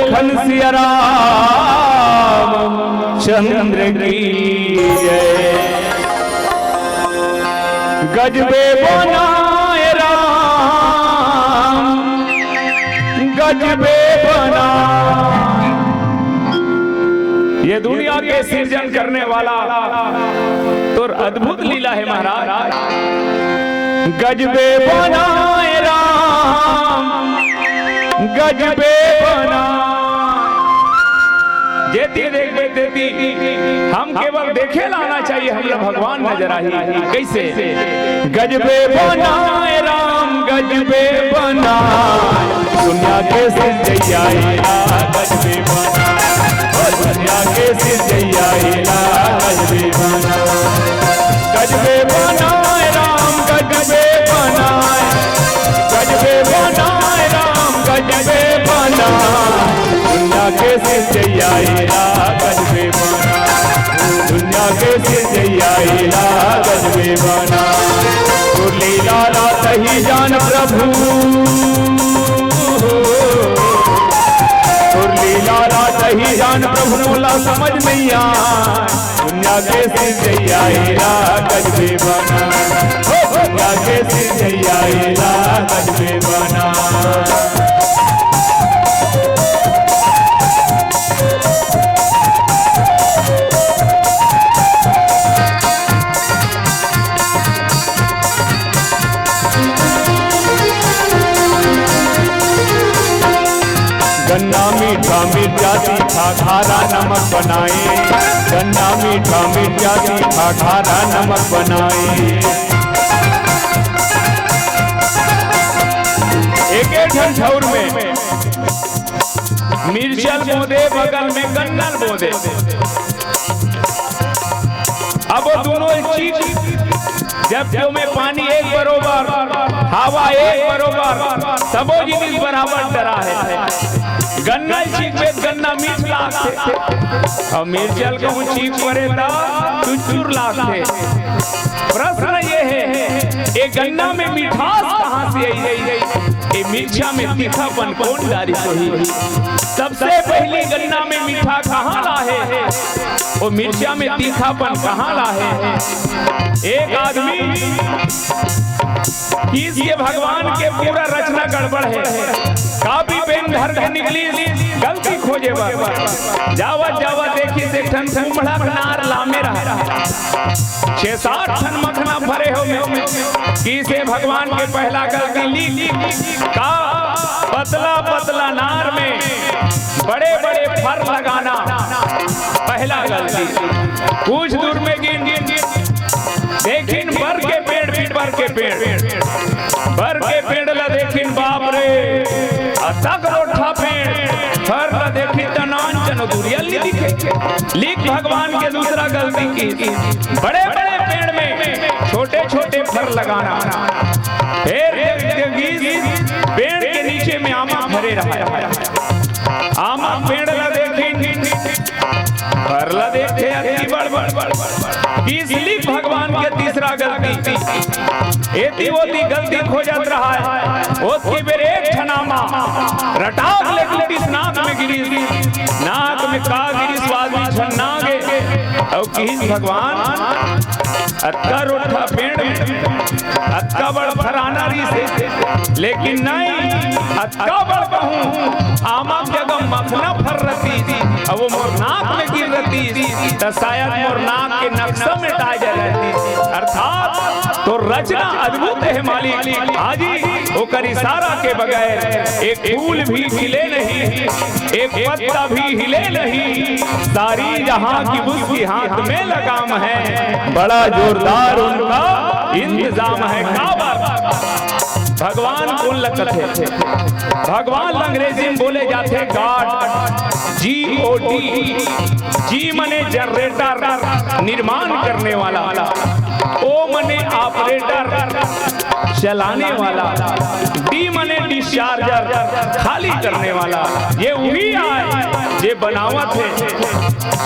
लखन सिया राम चंद्र की जय। गजबे बनाए राम गजबे बना। ये दुनिया के सृजन करने वाला तो अद्भुत लीला है महाराज। गजबे बनाए राम गजबे बना। जेती देख देती हम केवल देखे लाना चाहिए, हम लोग भगवान नजर आई कैसे। गजबे बनाए राम गजबे बना। दुनिया के सृजैया गजबे बना। दुनिया के सृजैया गजबे बना। गजबे बनाए राम गजबे बनाए। गजबे बनाए राम गजबे बना। दुनिया के सृजैया गजबे बना। दुनिया के सृजैया गजबे बना। लीला तही जान प्रभु लीला तही जान प्रभु मोला समझ नहीं आ। दुनिया के सृजैया गजबे बना। दुनिया के सृजैया गजबे बना। गन्ना मीठा मिर्चा तीखा खारा नमक बनाए। गन्ना मीठा मिर्चा तीखा खारा नमक बनाए। एक ठौर में मिर्चल बोदे बगल में गन्नल बोदे। अब वो दोनों चीज जब जो में पानी एक बरोबर हवा एक बरोबर सबो जिनिस बराबर डरा है। गन्ना चीख पे गन्ना मीठ लागते और मिर्चल को चीख पड़े था चुचुर लागते। प्रश्न ये है ये गन्ना में मिठास कहाँ से आई? ये मिर्चा में तीखापन कौन डाली सही? सबसे पहले गन्ना में मीठा कहाँ लाए? वो मिर्चा में तीखापन कहाँ लाए? एक आदमी किसके भगवान के पूरा रचना गड़बड़ है। काफी पेन घर घर निकली गलती खोजे जावत जावत देखी से ठन ठन बड़ा नार लामे रहा। 6-7 ठन मखना भरे हो किसे भगवान के पहला गलती ली का पतला पतला नार में बड़े बड़े फर लगाना पहला गलती। कुछ दूर में गिन देखिन बर के पेड़ बर के पेड़ ला देखिन बाप रे तक रोठा पेड़ फर ला देखिन तनान चनो दूरिया ली दिखे। लीक भगवान के दूसरा गलती की बड़े बड़े पेड़ में छोटे छोटे फर लगाना। फिर पेड़ के नीचे में आमा भरे रहा। आमा पेड़ ला देखिन फर ला देखे बड़ बड़ बड़ इसलिए भगवान के तीसरा गलती एती होती गलती खोजत रहा है। उसकी बेर एक छनामा रटाक लेकिन इस नाक में गिरी नाक में का गिरी स्वाद में छन्नागे और किस भगवान अत्का रोठा पेड़ में अत्का बड़ फराना री से लेकिन नहीं अत्का बड़ कहूँ आमा जगह मखना फर रती और वो मोर नाक में गिर रती तो शायद मोर नाक के नक्शा में टाई जा रहती। अर्थात तो रचना अद्भुत है मालिक। आजी ओकर इशारा के बगैर एक फूल भी खिले नहीं, एक पत्ता भी हिले नहीं। सारी जहां की उसकी हाथ में लगाम है। बड़ा जोरदार उनका इंतजाम है। भगवान कौन लगत है? भगवान अंग्रेजी में बोले जाते गॉड GOD। जी मने जनरेटर निर्माण करने वाला, ओ मने ऑपरेटर चलाने वाला, डी मने डिस्चार्जर खाली करने वाला। ये वही आए ये बनावत है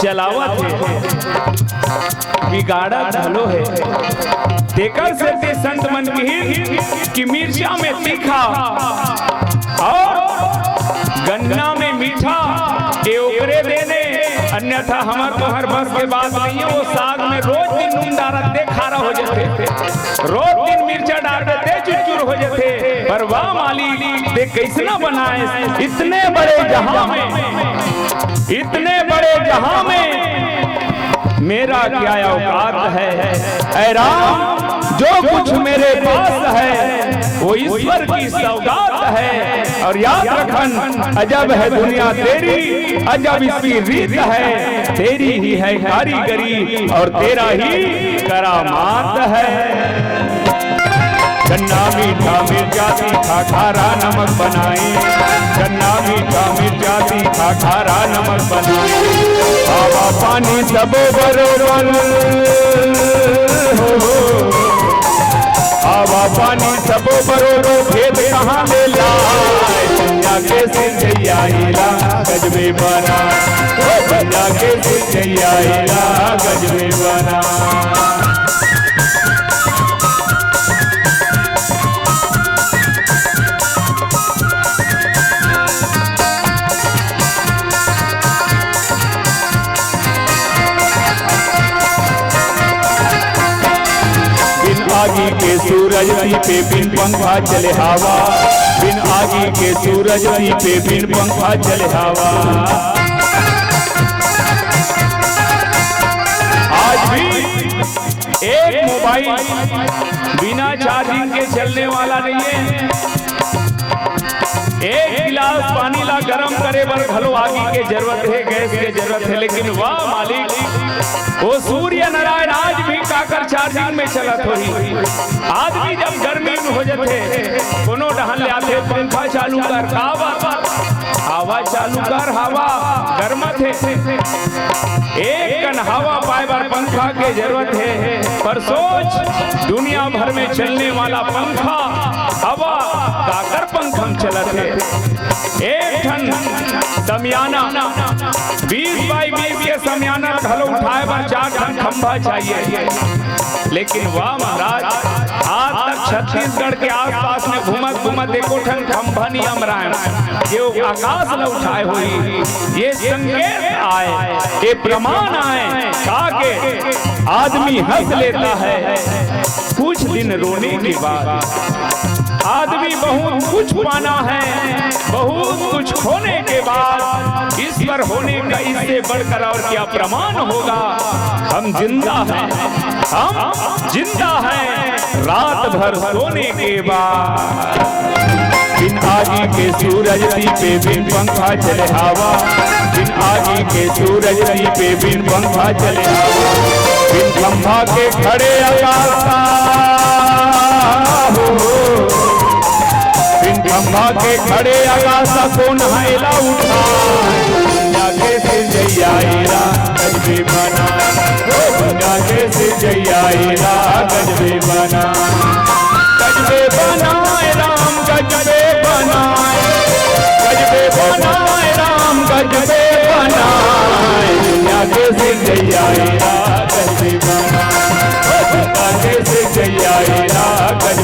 चलावत है बिगाड़ा ढलो है। देकर से संत मन की मिर्चा में तीखा और गन्ना में मीठा अन्यथा हमार तोहर बस के बात नहीं है। वो साग में रोज दिन नून डालते खारा हो जाते, रोज दिन मिर्चा डाल देते चुरचुर हो जाते। पर वाह मालिक दे कैसना बनाए इतने बड़े जहां में, इतने बड़े जहां में मेरा क्या औकात है। ऐ राम जो कुछ मेरे पास है वो ईश्वर की सौगात है। और याद रखन अजब है दुनिया तेरी, अजब इसकी रीत है। तेरी ही है कारीगरी और तेरा ही करामात है। गन्ना मीठा मिर्चा तीखा खारा नमक बनाए, गन्ना मीठा मिर्चा तीखा खारा नमक बनाए। हवा पानी सब बरोबर हवा पानी सब बरोबर खेत कहाँ ले लाए। कन्या के सिंचैया गजबे बना, कन्या के सिंचैया गजबे बना। आगी के सूरज पे बिन पंखा चले हवा, बिन आगी के सूरज पे बिन पंखा चले हवा। आज भी एक मोबाइल बिना चार्जिंग के चलने वाला नहीं है। एक गिलास पानी ला गरम करे बर घलो आगी के जरूरत है, गैस के जरूरत है। लेकिन वाह मालिक वो सूर्य नारायण आज भी काकर चार्जिंग में चलत होही। आदमी जब गर्मी में हो जाते कोनो डहन ले आते पंखा चालू कर, हवा चालू कर, हवा गर्मत है। एक कन हवा पाए बार पंखा के जरूरत है। पर सोच दुनिया भर में चलने वाला पंखा हवा काकर पंखम चलत है। एक ठन समियाना 20 बाई 20 के समियाना घलो उठाए बार 4 ठन खंभा चाहिए। लेकिन वाह महाराज आज तक छत्तीसगढ़ के आसपास में घूमत घूमत एको ठन खंभा नहीं अमरायण जो आकाश न उठाए हुई। ये संकेत आए, ये प्रमाण आए ताकि आदमी हंस लेता है कुछ दिन रोने के बाद। आदमी बहुत कुछ पाना है, बहुत कुछ खोने के बाद ईश्वर होने का इससे बढ़कर और क्या प्रमाण होगा। हम जिंदा हैं, हम जिंदा हैं रात भर सोने के बाद। बिन आगी के सूरज पे बिन पंखा चले हवा, बिन आगी के सूरज पे बिन पंखा चले हवा। बिन खंभा के खड़े आकाश खंभा के खड़े आकाशा को नहायला उठा। जाके फिर जैया गजबे बना, जाके फिर जैया गजबे बना। गजबे बनाए राम गजबे बनाए, गजबे बनाए राम गजबे बनाए। जाके फिर जैया गजबे बना, जाके फिर जैया गजबे